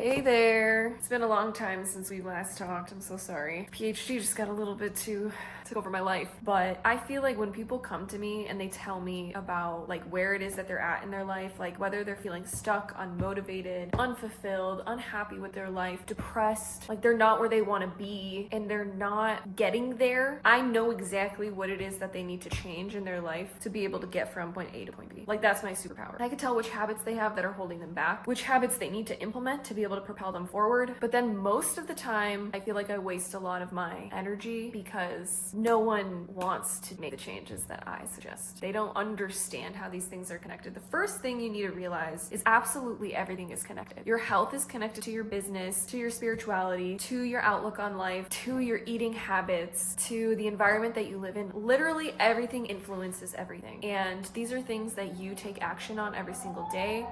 Hey there. It's been a long time since we last talked. I'm so sorry. PhD just got a little bit too took over my life. But I feel like when people come to me and they tell me about like where it is that they're at in their life, like whether they're feeling stuck, unmotivated, unfulfilled, unhappy with their life, depressed, like they're not where they want to be and they're not getting there, I know exactly what it is that they need to change in their life to be able to get from point A to point B. Like that's my superpower. I can tell which habits they have that are holding them back, which habits they need to implement to be able to propel them forward. But then most of the time, I feel like I waste a lot of my energy because no one wants to make the changes that I suggest. They don't understand how these things are connected. The first thing you need to realize is absolutely everything is connected. Your health is connected to your business, to your spirituality, to your outlook on life, to your eating habits, to the environment that you live in. Literally everything influences everything. And these are things that you take action on every single day.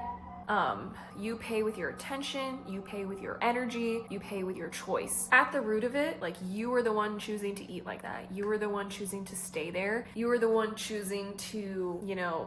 You pay with your attention, you pay with your energy, you pay with your choice. At the root of it, like you are the one choosing to eat like that. You are the one choosing to stay there. You are the one choosing to,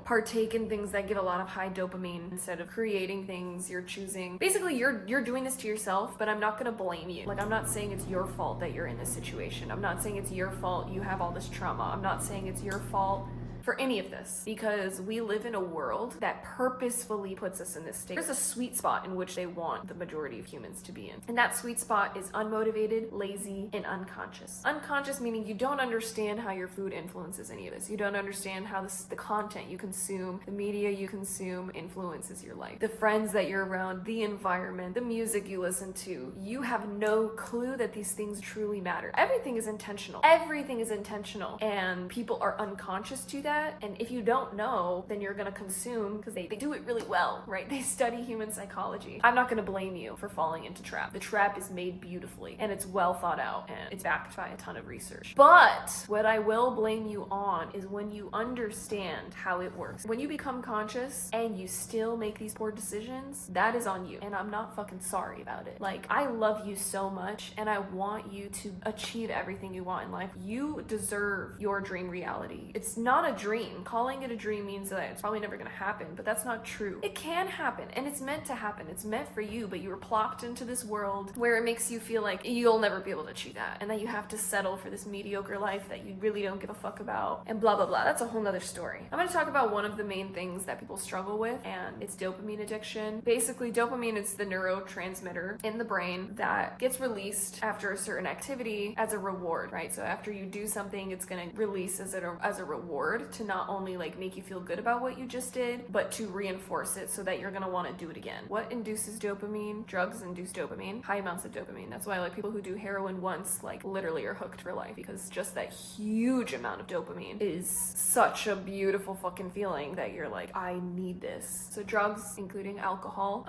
partake in things that give a lot of high dopamine instead of creating things you're choosing. Basically, you're doing this to yourself, but I'm not gonna blame you. Like I'm not saying it's your fault that you're in this situation. I'm not saying it's your fault you have all this trauma. I'm not saying it's your fault for any of this, because we live in a world that purposefully puts us in this state. There's a sweet spot in which they want the majority of humans to be in. And that sweet spot is unmotivated, lazy, and unconscious. Unconscious meaning you don't understand how your food influences any of this. You don't understand how the content you consume, the media you consume influences your life. The friends that you're around, the environment, the music you listen to. You have no clue that these things truly matter. Everything is intentional. Everything is intentional. And people are unconscious to that. And if you don't know, then you're gonna consume because they do it really well, right? They study human psychology. I'm not gonna blame you for falling into trap. The trap is made beautifully and it's well thought out and it's backed by a ton of research. But what I will blame you on is when you understand how it works. When you become conscious and you still make these poor decisions, that is on you. And I'm not fucking sorry about it. Like, I love you so much and I want you to achieve everything you want in life. You deserve your dream reality. It's not a dream. Calling it a dream means that it's probably never gonna happen, but that's not true. It can happen and it's meant to happen. It's meant for you, but you were plopped into this world where it makes you feel like you'll never be able to achieve that and that you have to settle for this mediocre life that you really don't give a fuck about and blah blah blah. That's a whole nother story. I'm gonna talk about one of the main things that people struggle with, and it's dopamine addiction. Basically, dopamine is the neurotransmitter in the brain that gets released after a certain activity as a reward, right? So after you do something, it's gonna release as a reward to not only like make you feel good about what you just did, but to reinforce it so that you're gonna want to do it again. What induces dopamine? Drugs induce dopamine, high amounts of dopamine. That's why like people who do heroin once like literally are hooked for life, because just that huge amount of dopamine is such a beautiful fucking feeling that you're like, I need this. So drugs, including alcohol,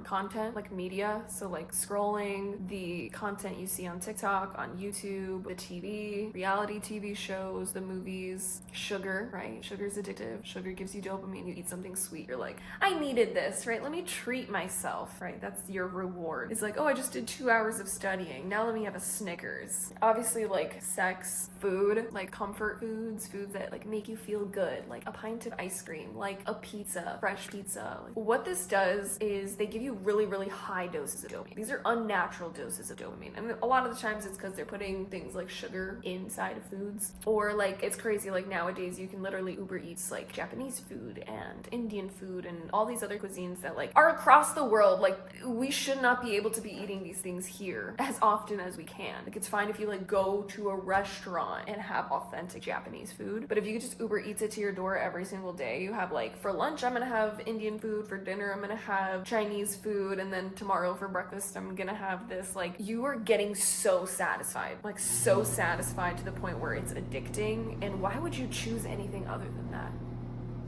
content like media, so like scrolling, the content you see on TikTok, on YouTube, the TV, reality TV shows, the movies, sugar, right? Sugar's addictive. Sugar gives you dopamine. You eat something sweet, you're like, I needed this, right? Let me treat myself, right? That's your reward. It's like, oh, I just did 2 hours of studying. Now let me have a Snickers. Obviously, like sex, food, like comfort foods, foods that like make you feel good, like a pint of ice cream, like a pizza, fresh pizza. What this does is they give you really, really high doses of dopamine. These are unnatural doses of dopamine. And a lot of the times it's because they're putting things like sugar inside of foods, or like it's crazy, like nowadays you can literally Uber Eats like Japanese food and Indian food and all these other cuisines that like are across the world. Like we should not be able to be eating these things here as often as we can. Like it's fine if you like go to a restaurant and have authentic Japanese food, but if you just Uber Eats it to your door every single day, you have like, for lunch I'm gonna have Indian food, for dinner I'm gonna have Chinese food, and then tomorrow for breakfast I'm gonna have this. Like you are getting so satisfied, like so satisfied to the point where it's addicting. And why would you choose anything other than that?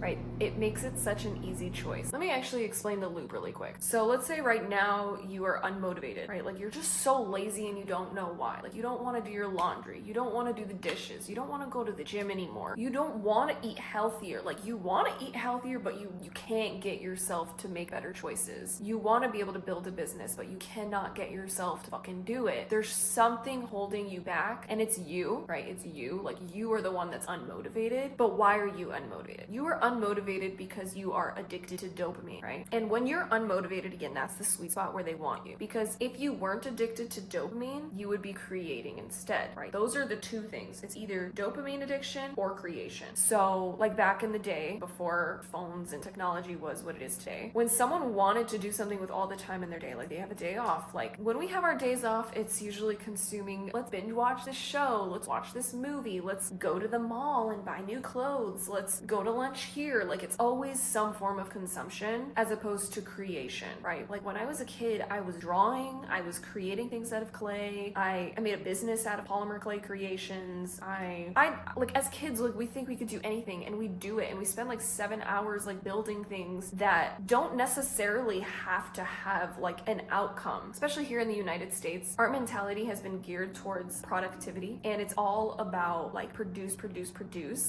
Right? It makes it such an easy choice. Let me actually explain the loop really quick. So let's say right now you are unmotivated, right? Like you're just so lazy and you don't know why. Like you don't want to do your laundry. You don't want to do the dishes. You don't want to go to the gym anymore. You don't want to eat healthier. Like you want to eat healthier, but you can't get yourself to make better choices. You want to be able to build a business, but you cannot get yourself to fucking do it. There's something holding you back, and it's you, right? It's you. Like you are the one that's unmotivated. But why are you unmotivated? You are unmotivated because you are addicted to dopamine, right? And when you're unmotivated, again, that's the sweet spot where they want you. Because if you weren't addicted to dopamine, you would be creating instead, right? Those are the two things. It's either dopamine addiction or creation. So like back in the day, before phones and technology was what it is today, when someone wanted to do something with all the time in their day, like they have a day off, like when we have our days off, it's usually consuming, let's binge watch this show, let's watch this movie, let's go to the mall and buy new clothes, let's go to lunch here. Like it's always some form of consumption as opposed to creation, right? Like when I was a kid, I was drawing, I was creating things out of clay, I made a business out of polymer clay creations. I like as kids, like we think we could do anything and we do it, and we spend like 7 hours like building things that don't necessarily have to have like an outcome. Especially here in the United States, our mentality has been geared towards productivity, and it's all about like produce.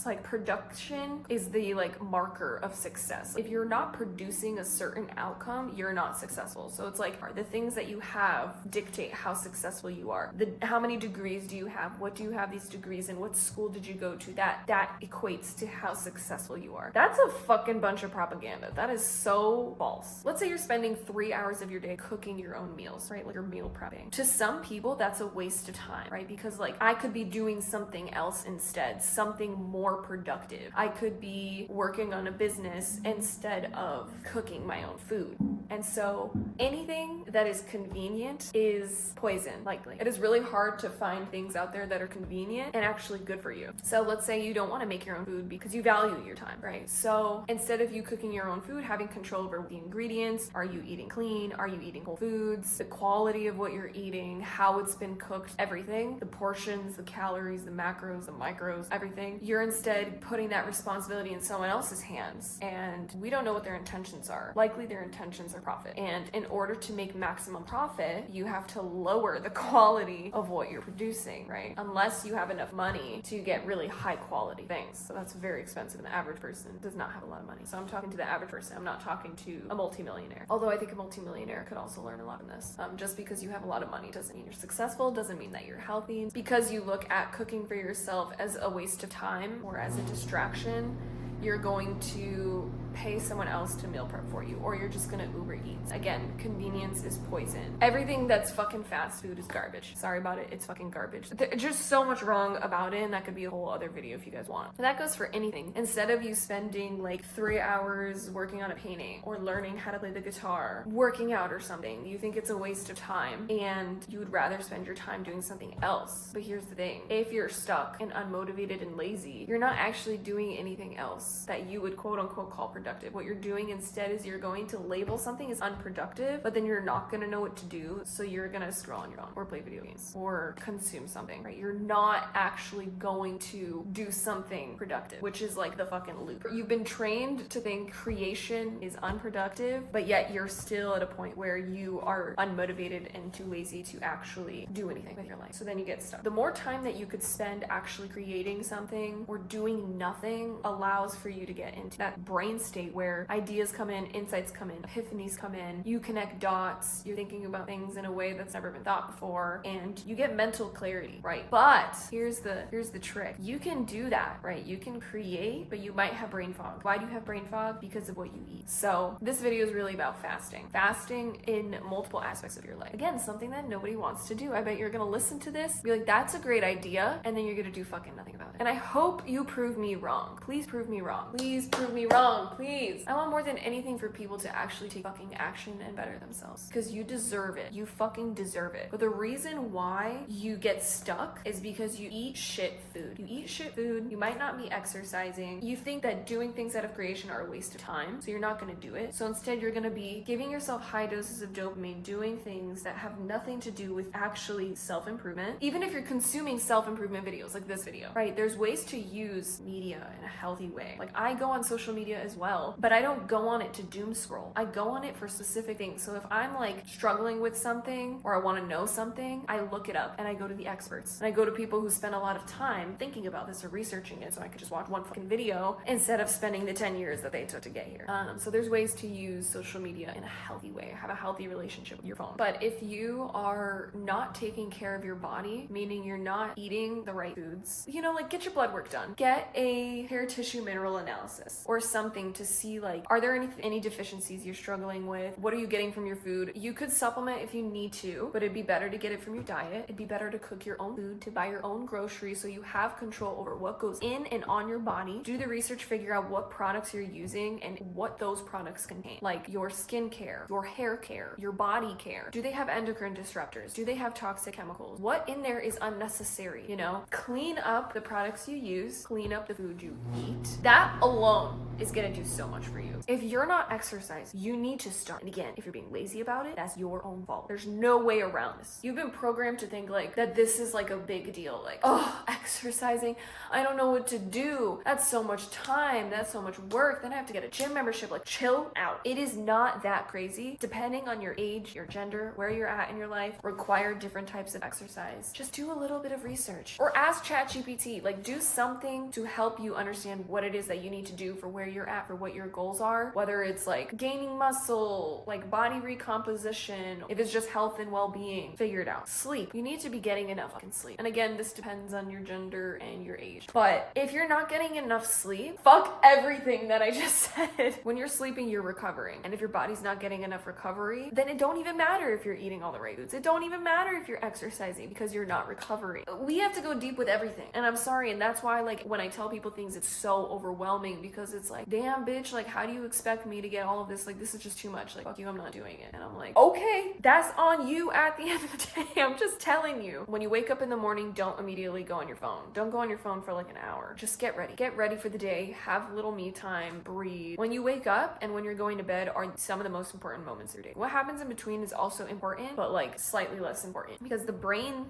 Like production is the like marker of success. If you're not producing a certain outcome, you're not successful. So it's like the things that you have dictate how successful you are. How many degrees do you have? What do you have these degrees in? What school did you go to? That equates to how successful you are. That's a fucking bunch of propaganda. That is so false. Let's say you're spending 3 hours of your day cooking your own meals, right? Like you're meal prepping. To some people, that's a waste of time, right? Because like I could be doing something else instead, something more productive. I could be working on a business instead of cooking my own food. And so anything that is convenient is poison, likely. It is really hard to find things out there that are convenient and actually good for you. So let's say you don't want to make your own food because you value your time, right? So instead of you cooking your own food, having control over the ingredients, are you eating clean? Are you eating whole foods? The quality of what you're eating, how it's been cooked, everything, the portions, the calories, the macros, the micros, everything. You're instead putting that responsibility in someone else's hands, and we don't know what their intentions are. Likely their intentions are profit. And in order to make maximum profit, you have to lower the quality of what you're producing, right? Unless you have enough money to get really high quality things. So that's very expensive, and the average person does not have a lot of money. So I'm talking to the average person. I'm not talking to a multimillionaire. Although I think a multimillionaire could also learn a lot in this. Just because you have a lot of money doesn't mean you're successful, doesn't mean that you're healthy. Because you look at cooking for yourself as a waste of time or as a distraction, you're going to pay someone else to meal prep for you, or you're just gonna Uber Eats. Again, convenience is poison. Everything that's fucking fast food is garbage. Sorry about it, it's fucking garbage. There's just so much wrong about it, and that could be a whole other video if you guys want. And that goes for anything. Instead of you spending like 3 hours working on a painting or learning how to play the guitar, working out or something, you think it's a waste of time and you would rather spend your time doing something else. But here's the thing, if you're stuck and unmotivated and lazy, you're not actually doing anything else that you would quote unquote call productive. What you're doing instead is you're going to label something as unproductive, but then you're not going to know what to do, so you're going to scroll on your phone or play video games or consume something, right? You're not actually going to do something productive, which is like the fucking loop. You've been trained to think creation is unproductive, but yet you're still at a point where you are unmotivated and too lazy to actually do anything with your life. So then you get stuck. The more time that you could spend actually creating something or doing nothing allows for you to get into that brain state where ideas come in, insights come in, epiphanies come in, you connect dots, you're thinking about things in a way that's never been thought before, and you get mental clarity, right? But here's the trick. You can do that, right? You can create, but you might have brain fog. Why do you have brain fog? Because of what you eat. So this video is really about fasting. Fasting in multiple aspects of your life. Again, something that nobody wants to do. I bet you're gonna listen to this, be like, that's a great idea, and then you're gonna do fucking nothing about it. And I hope you prove me wrong. Please prove me wrong. Please prove me wrong. Please. I want more than anything for people to actually take fucking action and better themselves. Because you deserve it. You fucking deserve it. But the reason why you get stuck is because you eat shit food. You eat shit food. You might not be exercising. You think that doing things out of creation are a waste of time, so you're not gonna do it. So instead you're gonna be giving yourself high doses of dopamine, doing things that have nothing to do with actually self-improvement. Even if you're consuming self-improvement videos like this video, right? There's ways to use media in a healthy way. Like I go on social media as well. well, but I don't go on it to doom scroll. I go on it for specific things. So if I'm like struggling with something or I want to know something, I look it up and I go to the experts. And I go to people who spend a lot of time thinking about this or researching it, so I could just watch one fucking video instead of spending the 10 years that they took to get here. So there's ways to use social media in a healthy way, have a healthy relationship with your phone. But if you are not taking care of your body, meaning you're not eating the right foods, you know, like get your blood work done, get a hair tissue mineral analysis or something to see like, are there any deficiencies you're struggling with? What are you getting from your food? You could supplement if you need to, but it'd be better to get it from your diet. It'd be better to cook your own food, to buy your own groceries so you have control over what goes in and on your body. Do the research, figure out what products you're using and what those products contain, like your skincare, your hair care, your body care. Do they have endocrine disruptors? Do they have toxic chemicals? What in there is unnecessary? You know, clean up the products you use, clean up the food you eat. That alone is gonna do so much for you. If you're not exercising, you need to start. And again, if you're being lazy about it, that's your own fault. There's no way around this. You've been programmed to think like that this is like a big deal. Like, oh, exercising, I don't know what to do. That's so much time. That's so much work. Then I have to get a gym membership. Like, chill out. It is not that crazy. Depending on your age, your gender, where you're at in your life, require different types of exercise. Just do a little bit of research or ask ChatGPT. Like, do something to help you understand what it is that you need to do for where you're at, for what your goals are, whether it's like gaining muscle, like body recomposition, if it's just health and well-being, figure it out. Sleep. You need to be getting enough fucking sleep. And again, this depends on your gender and your age. But if you're not getting enough sleep, fuck everything that I just said. When you're sleeping, you're recovering. And if your body's not getting enough recovery, then it don't even matter if you're eating all the right foods. It don't even matter if you're exercising because you're not recovering. We have to go deep with everything. And I'm sorry, and that's why like when I tell people things, it's so overwhelming because it's like, damn bitch, like how do you expect me to get all of this? Like this is just too much. Like fuck you, I'm not doing it. And I'm like, okay, that's on you at the end of the day. I'm just telling you. When you wake up in the morning, don't immediately go on your phone. Don't go on your phone for like an hour. Just get ready. Get ready for the day. Have a little me time. Breathe. When you wake up and when you're going to bed are some of the most important moments of your day. What happens in between is also important, but like slightly less important because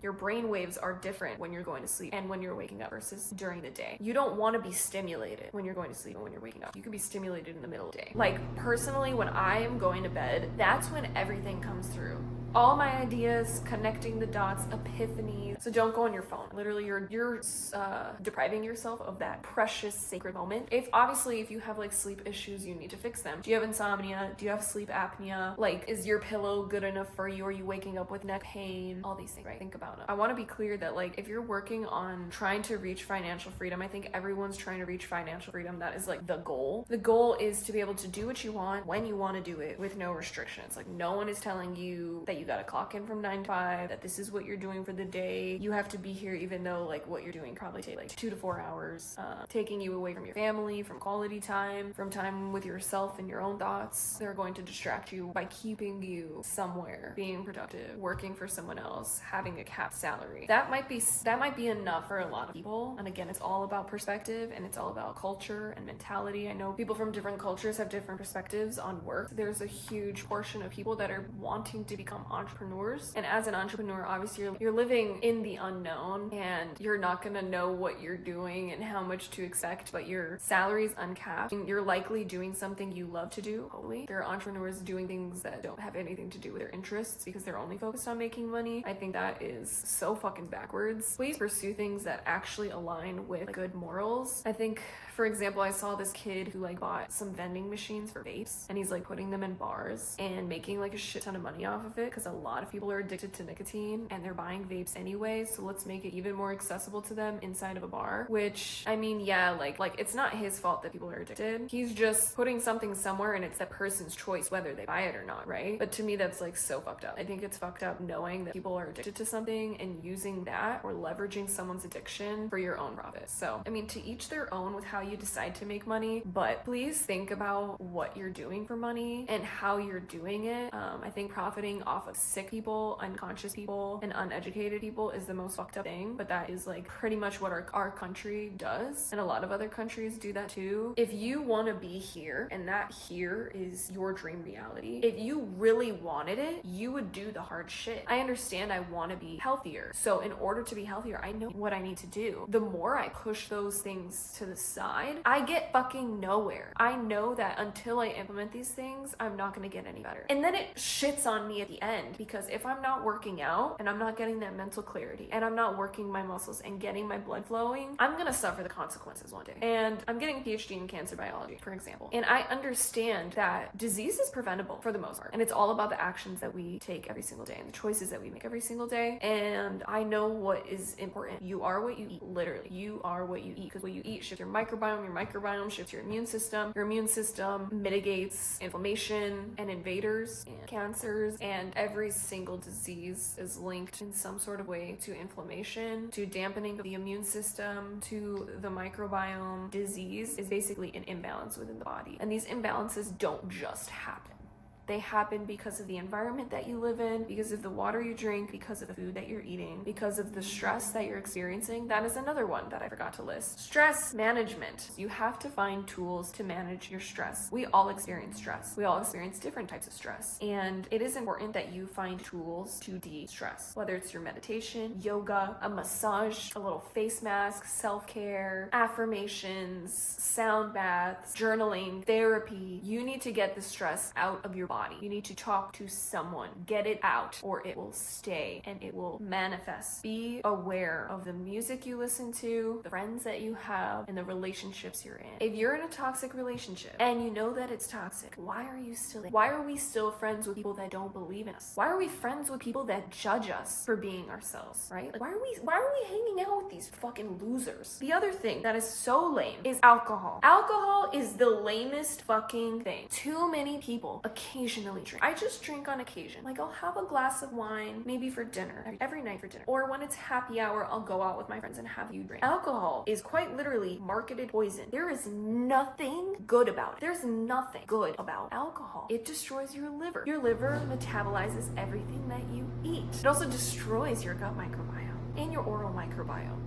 your brain waves are different when you're going to sleep and when you're waking up versus during the day. You don't want to be stimulated when you're going to sleep and when you're waking up. You can be stimulated in the middle of the day. Like personally, when I am going to bed, that's when everything comes through. All my ideas, connecting the dots, epiphanies. So don't go on your phone. Literally, you're depriving yourself of that precious, sacred moment. If you have like sleep issues, you need to fix them. Do you have insomnia? Do you have sleep apnea? Like, is your pillow good enough for you? Are you waking up with neck pain? All these things, right? Think about it. I want to be clear that like, if you're working on trying to reach financial freedom, I think everyone's trying to reach financial freedom. That is like the goal. The goal is to be able to do what you want when you want to do it with no restrictions. Like no one is telling you that you gotta clock in from 9 to 5, that this is what you're doing for the day. You have to be here even though like what you're doing probably take like 2 to 4 hours, taking you away from your family, from quality time, from time with yourself and your own thoughts. They're going to distract you by keeping you somewhere, being productive, working for someone else, having a capped salary. That might be enough for a lot of people. And again, it's all about perspective and it's all about culture and mentality. I know people from different cultures have different perspectives on work. There's a huge portion of people that are wanting to become entrepreneurs, and as an entrepreneur, obviously you're living in the unknown and you're not gonna know what you're doing and how much to expect, but your salary is uncapped and you're likely doing something you love to do. Hopefully there are entrepreneurs doing things that don't have anything to do with their interests because they're only focused on making money. I think that is so fucking backwards. Please pursue things that actually align with like, good morals. I think, for example, I saw this kid who like bought some vending machines for vapes and he's like putting them in bars and making like a shit ton of money off of it because a lot of people are addicted to nicotine and they're buying vapes anyway, so let's make it even more accessible to them inside of a bar. Which I mean, yeah, like it's not his fault that people are addicted. He's just putting something somewhere and it's that person's choice whether they buy it or not, right? But to me that's like so fucked up. I think it's fucked up knowing that people are addicted to something and using that or leveraging someone's addiction for your own profit. So I mean, to each their own with how you decide to make money, but please think about what you're doing for money and how you're doing it. I think profiting off of sick people, unconscious people, and uneducated people is the most fucked up thing, but that is like pretty much what our country does, and a lot of other countries do that too. If you want to be here and that here is your dream reality, if you really wanted it, you would do the hard shit. I understand I want to be healthier, so in order to be healthier, I know what I need to do. The more I push those things to the side, I get fucking nowhere. I know that until I implement these things, I'm not going to get any better. And then it shits on me at the end, because if I'm not working out and I'm not getting that mental clarity and I'm not working my muscles and getting my blood flowing, I'm going to suffer the consequences one day. And I'm getting a PhD in cancer biology, for example. And I understand that disease is preventable for the most part. And it's all about the actions that we take every single day and the choices that we make every single day. And I know what is important. You are what you eat. Literally, you are what you eat, because what you eat shifts your microbiome shifts your immune system. Your immune system mitigates inflammation and invaders and cancers, and every single disease is linked in some sort of way to inflammation, to dampening the immune system, to the microbiome. Disease is basically an imbalance within the body, and these imbalances don't just happen. They happen because of the environment that you live in, because of the water you drink, because of the food that you're eating, because of the stress that you're experiencing. That is another one that I forgot to list. Stress management. You have to find tools to manage your stress. We all experience stress. We all experience different types of stress. And it is important that you find tools to de-stress. Whether it's your meditation, yoga, a massage, a little face mask, self-care, affirmations, sound baths, journaling, therapy. You need to get the stress out of your body. You need to talk to someone, get it out, or it will stay and it will manifest. Be aware of the music you listen to, the friends that you have, and the relationships you're in. If you're in a toxic relationship and you know that it's toxic, why are you still in? Why are we still friends with people that don't believe in us? Why are we friends with people that judge us for being ourselves, right? Like, why are we hanging out with these fucking losers? The other thing that is so lame is alcohol. Alcohol is the lamest fucking thing. Too many people occasionally drink. I just drink on occasion. Like, I'll have a glass of wine maybe for dinner, every night for dinner. Or when it's happy hour, I'll go out with my friends and have you drink. Alcohol is quite literally marketed poison. There is nothing good about it. There's nothing good about alcohol. It destroys your liver. Your liver metabolizes everything that you eat. It also destroys your gut microbiome and your oral microbiome.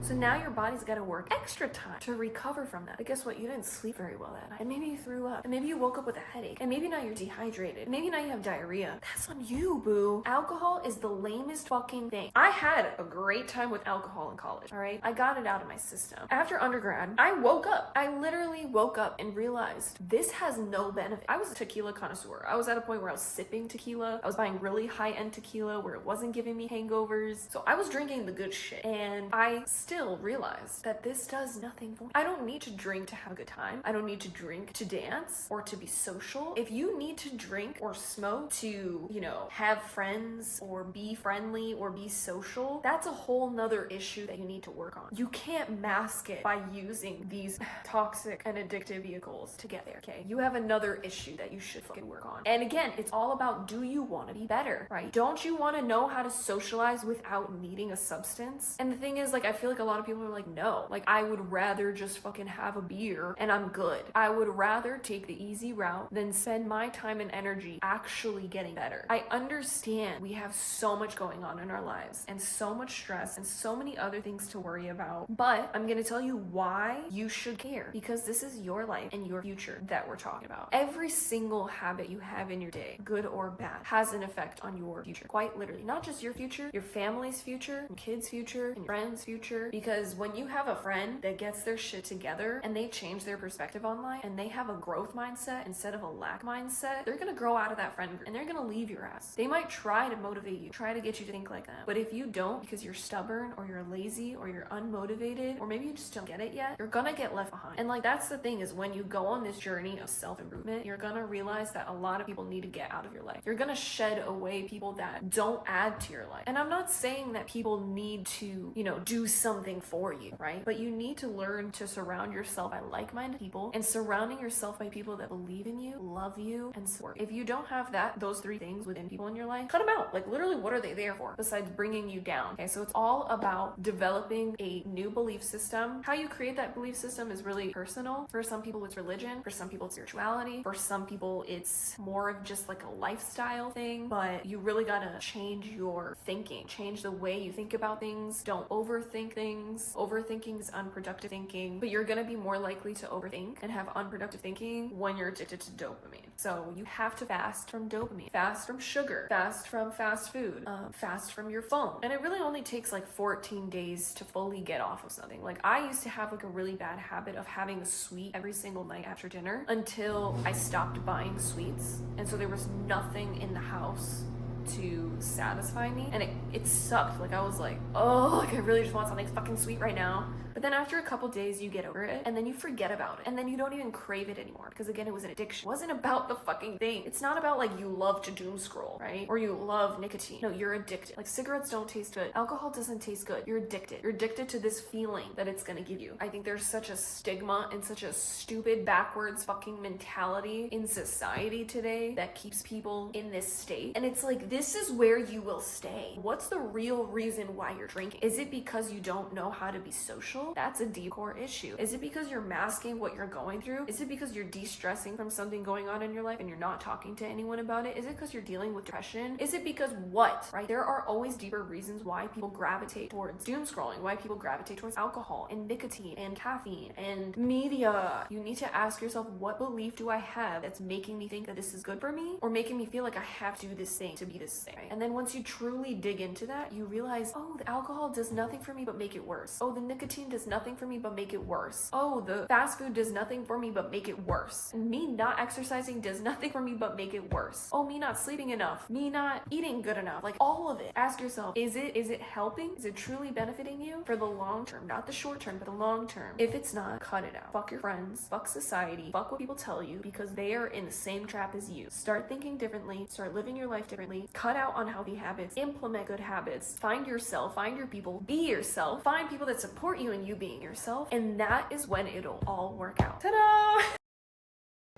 So now your body's got to work extra time to recover from that. But guess what? You didn't sleep very well that night. And maybe you threw up. And maybe you woke up with a headache. And maybe now you're dehydrated. And maybe now you have diarrhea. That's on you, boo. Alcohol is the lamest fucking thing. I had a great time with alcohol in college, all right? I got it out of my system. After undergrad, I woke up. I literally woke up and realized this has no benefit. I was a tequila connoisseur. I was at a point where I was sipping tequila. I was buying really high-end tequila where it wasn't giving me hangovers. So I was drinking the good shit. And I still realize that this does nothing for me. I don't need to drink to have a good time. I don't need to drink to dance or to be social. If you need to drink or smoke to, have friends or be friendly or be social, that's a whole nother issue that you need to work on. You can't mask it by using these toxic and addictive vehicles to get there, okay? You have another issue that you should fucking work on. And again, it's all about, do you want to be better, right? Don't you want to know how to socialize without needing a substance? And the thing is, I feel like a lot of people are like, no, I would rather just fucking have a beer and I'm good. I would rather take the easy route than spend my time and energy actually getting better. I understand we have so much going on in our lives and so much stress and so many other things to worry about, but I'm gonna tell you why you should care, because this is your life and your future that we're talking about. Every single habit you have in your day, good or bad, has an effect on your future. Quite literally, not just your future, your family's future, your kids' future, and your friends' future, because when you have a friend that gets their shit together and they change their perspective on life and they have a growth mindset instead of a lack mindset, they're gonna grow out of that friend group and they're gonna leave your ass. They might try to motivate you, try to get you to think like that. But if you don't, because you're stubborn or you're lazy or you're unmotivated or maybe you just don't get it yet, you're gonna get left behind. And that's the thing, is when you go on this journey of self-improvement, you're gonna realize that a lot of people need to get out of your life. You're gonna shed away people that don't add to your life. And I'm not saying that people need to, do some something for you, right? But you need to learn to surround yourself by like-minded people, and surrounding yourself by people that believe in you, love you, and support. If you don't have those three things within people in your life, cut them out. Like, literally, what are they there for besides bringing you down? Okay, so it's all about developing a new belief system. How you create that belief system is really personal. For some people, it's religion. For some people, it's spirituality. For some people, it's more of just like a lifestyle thing. But you really gotta change your thinking, change the way you think about things. Don't overthink things. Overthinking is unproductive thinking, but you're gonna be more likely to overthink and have unproductive thinking when you're addicted to dopamine. So you have to fast from dopamine, fast from sugar, fast from fast food, fast from your phone. And it really only takes like 14 days to fully get off of something. Like, I used to have like a really bad habit of having a sweet every single night after dinner until I stopped buying sweets. And so there was nothing in the house to satisfy me, and it sucked. Like, I was like, oh, like, I really just want something fucking sweet right now. But then after a couple days, you get over it, and then you forget about it, and then you don't even crave it anymore, because again, it was an addiction. It wasn't about the fucking thing. It's not about like you love to doom scroll, right? Or you love nicotine. No, you're addicted. Like, cigarettes don't taste good. Alcohol doesn't taste good. You're addicted. You're addicted to this feeling that it's gonna give you. I think there's such a stigma and such a stupid backwards fucking mentality in society today that keeps people in this state. And it's like, this is where you will stay. What's the real reason why you're drinking? Is it because you don't know how to be social? That's a deep core issue. Is it because you're masking what you're going through? Is it because you're de-stressing from something going on in your life and you're not talking to anyone about it? Is it because you're dealing with depression? Is it because what, right? There are always deeper reasons why people gravitate towards doom scrolling, why people gravitate towards alcohol and nicotine and caffeine and media. You need to ask yourself, what belief do I have that's making me think that this is good for me, or making me feel like I have to do this thing to be this thing, right? And then once you truly dig into that, you realize, oh, the alcohol does nothing for me but make it worse. Oh, the nicotine does nothing for me but make it worse. Oh, the fast food does nothing for me but make it worse. And me not exercising does nothing for me but make it worse. Oh, me not sleeping enough, me not eating good enough, like all of it. Ask yourself, is it helping? Is it truly benefiting you for the long term? Not the short term, but the long term. If it's not, cut it out. Fuck your friends, fuck society, fuck what people tell you, because they are in the same trap as you. Start thinking differently, start living your life differently, cut out unhealthy habits, implement good habits, find yourself, find your people, be yourself, find people that support you in you being yourself, and that is when it'll all work out. Ta-da!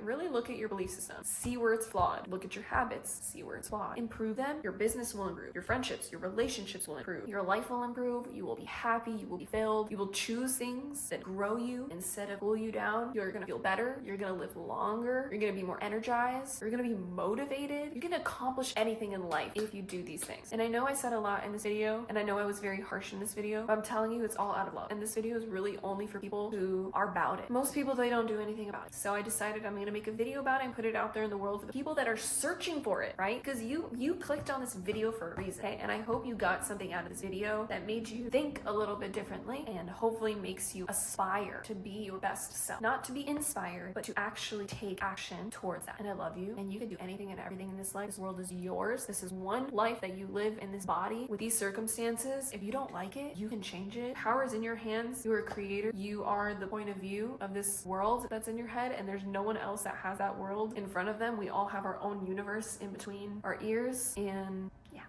Really look at your belief system. See where it's flawed. Look at your habits. See where it's flawed. Improve them. Your business will improve. Your friendships, your relationships will improve. Your life will improve. You will be happy. You will be filled. You will choose things that grow you instead of pull you down. You're gonna feel better. You're gonna live longer. You're gonna be more energized. You're gonna be motivated. You're gonna accomplish anything in life if you do these things. And I know I said a lot in this video, and I know I was very harsh in this video, but I'm telling you, it's all out of love. And this video is really only for people who are about it. Most people, they don't do anything about it. So I decided I'm gonna make a video about it and put it out there in the world for the people that are searching for it, right? Because you clicked on this video for a reason, okay? And I hope you got something out of this video that made you think a little bit differently, and hopefully makes you aspire to be your best self. Not to be inspired, but to actually take action towards that. And I love you, and you can do anything and everything in this life. This world is yours. This is one life that you live in this body with these circumstances. If you don't like it, you can change it. Power is in your hands. You are a creator. You are the point of view of this world that's in your head, and there's no one else that has that world in front of them. We all have our own universe in between our ears, and yeah.